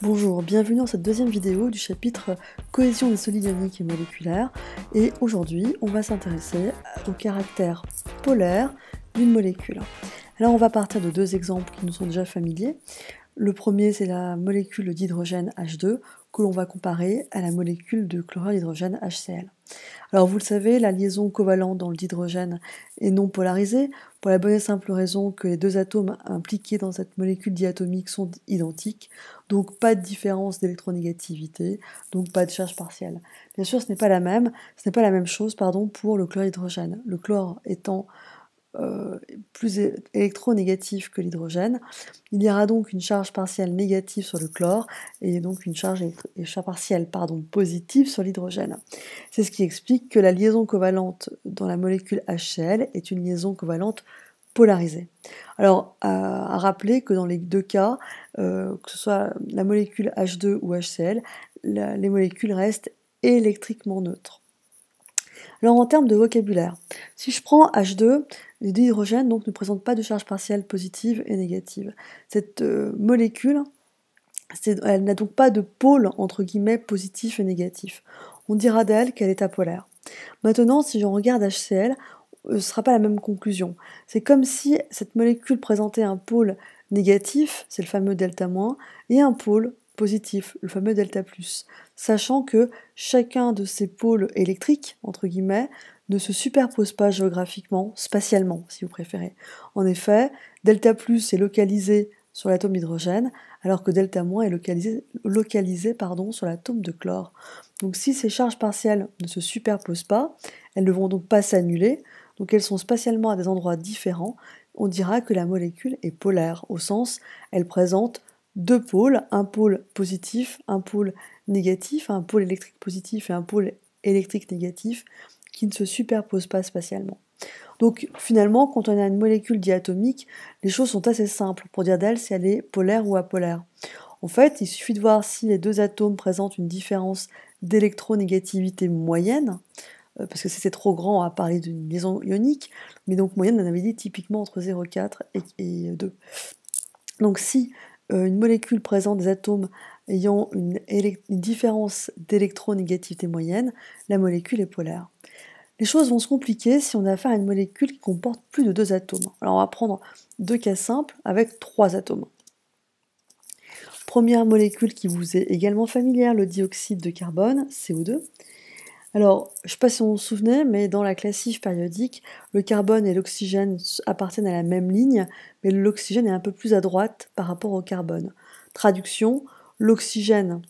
Bonjour, bienvenue dans cette deuxième vidéo du chapitre Cohésion des solides ioniques et moléculaires. Et aujourd'hui, on va s'intéresser au caractère polaire d'une molécule. Alors on va partir de deux exemples qui nous sont déjà familiers. Le premier, c'est la molécule d'hydrogène H2 que l'on va comparer à la molécule de chlorure d'hydrogène HCl. Alors vous le savez, la liaison covalente dans le dihydrogène est non polarisée, pour la bonne et simple raison que les deux atomes impliqués dans cette molécule diatomique sont identiques, donc pas de différence d'électronégativité, donc pas de charge partielle. Bien sûr, ce n'est pas la même chose pour le chlorhydrogène. Le chlore étant plus électronégatif que l'hydrogène, il y aura donc une charge partielle négative sur le chlore et donc une charge partielle positive sur l'hydrogène. C'est ce qui explique que la liaison covalente dans la molécule HCl est une liaison covalente polarisée. Alors, à rappeler que dans les deux cas, que ce soit la molécule H2 ou HCl, les molécules restent électriquement neutres. Alors en termes de vocabulaire, si je prends H2, les dihydrogènes donc ne présentent pas de charge partielle positive et négative. Cette molécule, elle n'a donc pas de pôle entre guillemets positif et négatif. On dira d'elle qu'elle est apolaire. Maintenant, si on regarde HCl, ce ne sera pas la même conclusion. C'est comme si cette molécule présentait un pôle négatif, c'est le fameux delta-, et un pôle positif, le fameux delta+, sachant que chacun de ces pôles électriques, entre guillemets, ne se superpose pas géographiquement, spatialement, si vous préférez. En effet, delta+ est localisé sur l'atome d'hydrogène, alors que delta- est localisé sur l'atome de chlore. Donc si ces charges partielles ne se superposent pas, elles ne vont donc pas s'annuler, donc elles sont spatialement à des endroits différents, on dira que la molécule est polaire, au sens elle présente deux pôles, un pôle positif, un pôle négatif, un pôle électrique positif et un pôle électrique négatif, qui ne se superposent pas spatialement. Donc finalement, quand on a une molécule diatomique, les choses sont assez simples pour dire d'elle si elle est polaire ou apolaire. En fait, il suffit de voir si les deux atomes présentent une différence d'électronégativité moyenne, parce que si c'est trop grand à parler d'une liaison ionique, mais donc moyenne, on avait dit typiquement entre 0,4 et 2. Donc si une molécule présente des atomes ayant une différence d'électronégativité moyenne, la molécule est polaire. Les choses vont se compliquer si on a affaire à une molécule qui comporte plus de deux atomes. Alors on va prendre deux cas simples avec trois atomes. Première molécule qui vous est également familière, le dioxyde de carbone, CO2. Alors, je ne sais pas si vous vous souvenez, mais dans la classif périodique, le carbone et l'oxygène appartiennent à la même ligne, mais l'oxygène est un peu plus à droite par rapport au carbone. Traduction, l'oxygène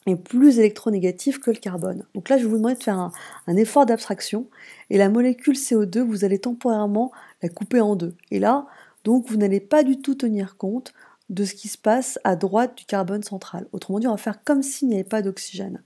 est plus électronégatif que le carbone. Donc là, je vais vous demander de faire un effort d'abstraction, et la molécule CO2, vous allez temporairement la couper en deux. Et là, donc, vous n'allez pas du tout tenir compte de ce qui se passe à droite du carbone central. Autrement dit, on va faire comme s'il n'y avait pas d'oxygène.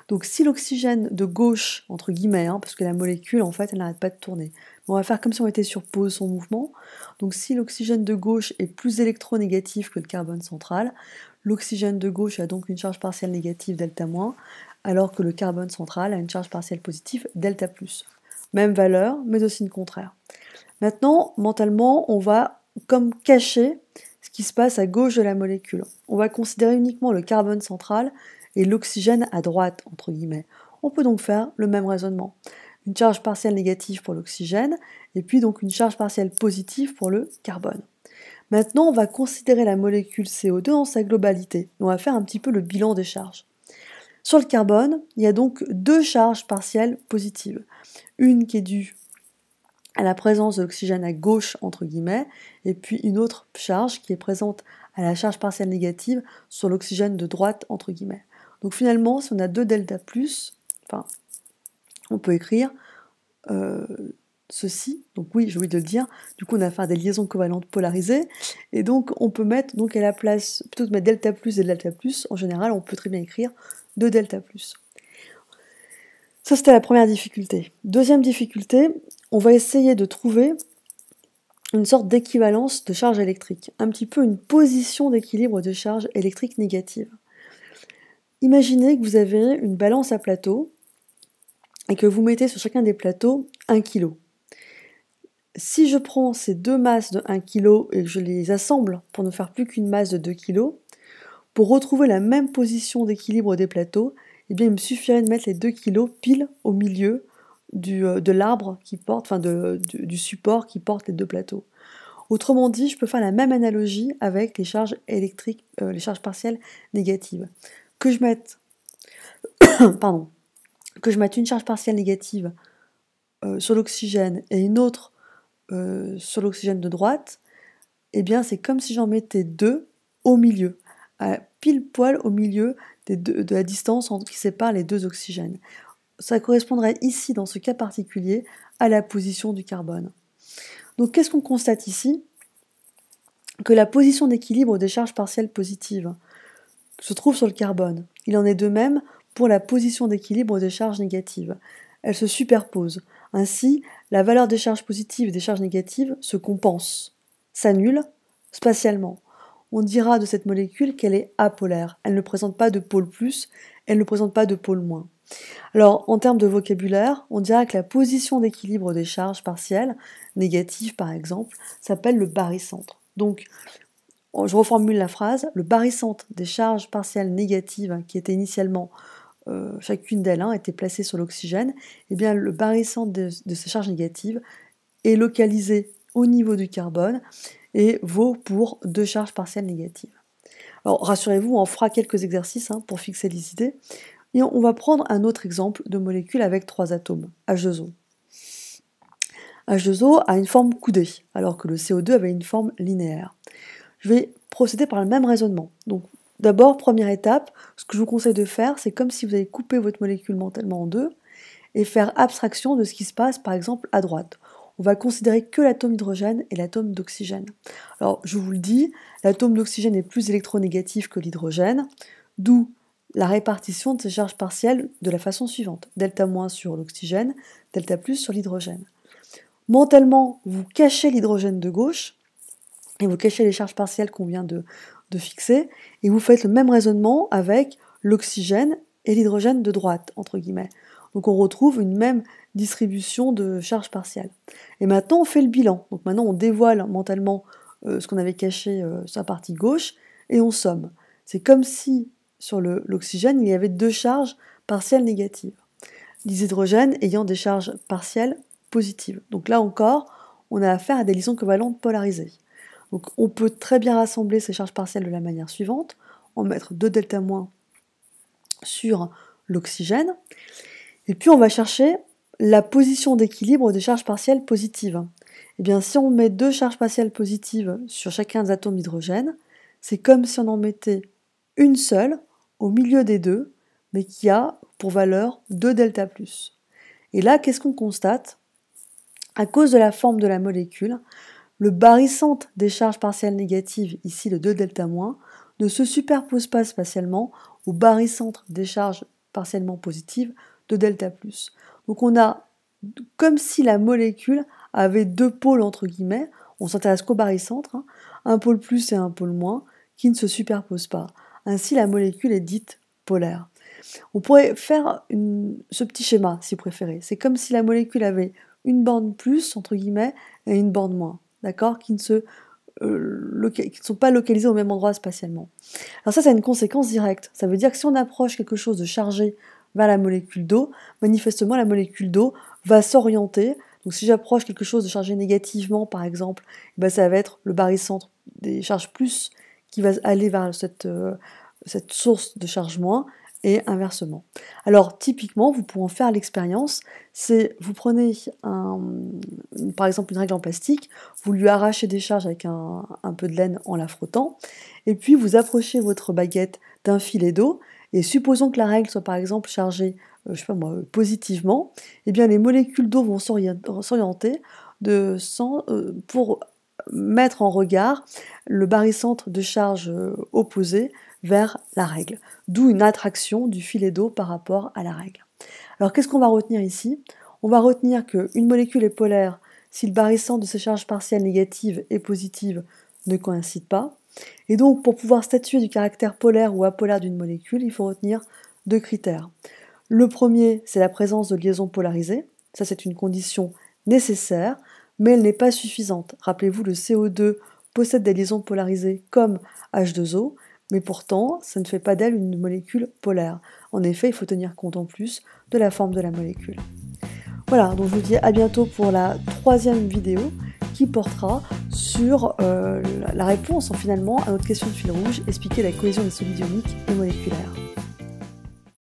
Donc si l'oxygène de gauche, entre guillemets, parce que la molécule, en fait, elle n'arrête pas de tourner, on va faire comme si on était sur pause son mouvement. Donc si l'oxygène de gauche est plus électronégatif que le carbone central, l'oxygène de gauche a donc une charge partielle négative delta-, alors que le carbone central a une charge partielle positive delta+. Même valeur, mais aussi le contraire. Maintenant, mentalement, on va comme cacher ce qui se passe à gauche de la molécule. On va considérer uniquement le carbone central et l'oxygène à droite, entre guillemets. On peut donc faire le même raisonnement. Une charge partielle négative pour l'oxygène, et puis donc une charge partielle positive pour le carbone. Maintenant, on va considérer la molécule CO2 en sa globalité. On va faire un petit peu le bilan des charges. Sur le carbone, il y a donc deux charges partielles positives. Une qui est due à la présence de l'oxygène à gauche, entre guillemets, et puis une autre charge qui est présente à la charge partielle négative sur l'oxygène de droite, entre guillemets. Donc finalement, si on a deux delta+, on peut écrire ceci. Donc oui, j'ai oublié de le dire, du coup on a affaire à des liaisons covalentes polarisées, et donc on peut mettre donc à la place, plutôt que de mettre delta+ et delta+, en général on peut très bien écrire 2 delta+. Ça c'était la première difficulté. Deuxième difficulté, on va essayer de trouver une sorte d'équivalence de charge électrique, un petit peu une position d'équilibre de charge électrique négative. Imaginez que vous avez une balance à plateau et que vous mettez sur chacun des plateaux 1 kg. Si je prends ces deux masses de 1 kg et que je les assemble pour ne faire plus qu'une masse de 2 kg, Pour retrouver la même position d'équilibre des plateaux, eh bien, il me suffirait de mettre les 2 kg pile au milieu de l'arbre qui porte, enfin du support qui porte les deux plateaux. Autrement dit, je peux faire la même analogie avec les charges électriques, les charges partielles négatives. Que je mette, pardon, que je mette une charge partielle négative sur l'oxygène et une autre sur l'oxygène de droite, eh bien c'est comme si j'en mettais deux au milieu, pile poil au milieu de la distance qui sépare les deux oxygènes. Ça correspondrait ici, dans ce cas particulier, à la position du carbone. Donc qu'est-ce qu'on constate ici? Que la position d'équilibre des charges partielles positives se trouve sur le carbone. Il en est de même pour la position d'équilibre des charges négatives. Elles se superposent. Ainsi, la valeur des charges positives et des charges négatives se compense, s'annule spatialement. On dira de cette molécule qu'elle est apolaire. Elle ne présente pas de pôle plus, elle ne présente pas de pôle moins. Alors, en termes de vocabulaire, on dira que la position d'équilibre des charges partielles, négatives par exemple, s'appelle le barycentre. Donc, je reformule la phrase, le barycentre des charges partielles négatives, qui étaient initialement, chacune d'elles étaient placées sur l'oxygène, eh bien le barycentre de ces charges négatives est localisé au niveau du carbone et vaut pour 2 charges partielles négatives. Alors rassurez-vous, on fera quelques exercices pour fixer les idées. Et on va prendre un autre exemple de molécule avec 3 atomes, H2O. H2O a une forme coudée, alors que le CO2 avait une forme linéaire. Je vais procéder par le même raisonnement. Donc, d'abord, première étape, ce que je vous conseille de faire, c'est comme si vous avez coupé votre molécule mentalement en deux et faire abstraction de ce qui se passe, par exemple, à droite. On va considérer que l'atome d'hydrogène et l'atome d'oxygène. Alors, je vous le dis, l'atome d'oxygène est plus électronégatif que l'hydrogène, d'où la répartition de ces charges partielles de la façon suivante. Delta- sur l'oxygène, delta+ sur l'hydrogène. Mentalement, vous cachez l'hydrogène de gauche, et vous cachez les charges partielles qu'on vient de fixer, et vous faites le même raisonnement avec l'oxygène et l'hydrogène de droite, entre guillemets. Donc on retrouve une même distribution de charges partielles. Et maintenant on fait le bilan. Donc maintenant on dévoile mentalement ce qu'on avait caché sur la partie gauche, et on somme. C'est comme si sur l'oxygène il y avait 2 charges partielles négatives. Les hydrogènes ayant des charges partielles positives. Donc là encore, on a affaire à des liaisons covalentes polarisées. Donc on peut très bien rassembler ces charges partielles de la manière suivante, en mettre 2 delta- sur l'oxygène, et puis on va chercher la position d'équilibre des charges partielles positives. Et bien si on met 2 charges partielles positives sur chacun des atomes d'hydrogène, c'est comme si on en mettait une seule au milieu des deux, mais qui a pour valeur 2 delta+. Et là, qu'est-ce qu'on constate? À cause de la forme de la molécule, le barycentre des charges partielles négatives, ici le 2 delta-, ne se superpose pas spatialement au barycentre des charges partiellement positives de delta+. Donc on a comme si la molécule avait 2 pôles entre guillemets, on s'intéresse qu'au barycentre, un pôle plus et un pôle moins, qui ne se superposent pas. Ainsi la molécule est dite polaire. On pourrait faire ce petit schéma si vous préférez. C'est comme si la molécule avait une borne plus, entre guillemets, et une borne moins, d'accord, qui ne sont pas localisées au même endroit spatialement. Alors ça a une conséquence directe. Ça veut dire que si on approche quelque chose de chargé vers la molécule d'eau, manifestement la molécule d'eau va s'orienter. Donc si j'approche quelque chose de chargé négativement, par exemple, ça va être le barycentre des charges plus qui va aller vers cette source de charge moins, et inversement. Alors typiquement, vous pouvez en faire l'expérience, c'est vous prenez par exemple une règle en plastique, vous lui arrachez des charges avec un peu de laine en la frottant, et puis vous approchez votre baguette d'un filet d'eau, et supposons que la règle soit par exemple chargée, positivement, et bien les molécules d'eau vont s'orienter pour mettre en regard le barycentre de charge opposé vers la règle, d'où une attraction du filet d'eau par rapport à la règle. Alors qu'est-ce qu'on va retenir ici? On va retenir qu'une molécule est polaire si le barycentre de ses charges partielles négatives et positives ne coïncident pas, et donc pour pouvoir statuer du caractère polaire ou apolaire d'une molécule, il faut retenir 2 critères. Le premier, c'est la présence de liaisons polarisées, ça c'est une condition nécessaire, mais elle n'est pas suffisante. Rappelez-vous, le CO2 possède des liaisons polarisées comme H2O, Mais pourtant, ça ne fait pas d'elle une molécule polaire. En effet, il faut tenir compte en plus de la forme de la molécule. Voilà, donc je vous dis à bientôt pour la 3e vidéo qui portera sur la réponse finalement à notre question de fil rouge, expliquer la cohésion des solides ioniques et moléculaires.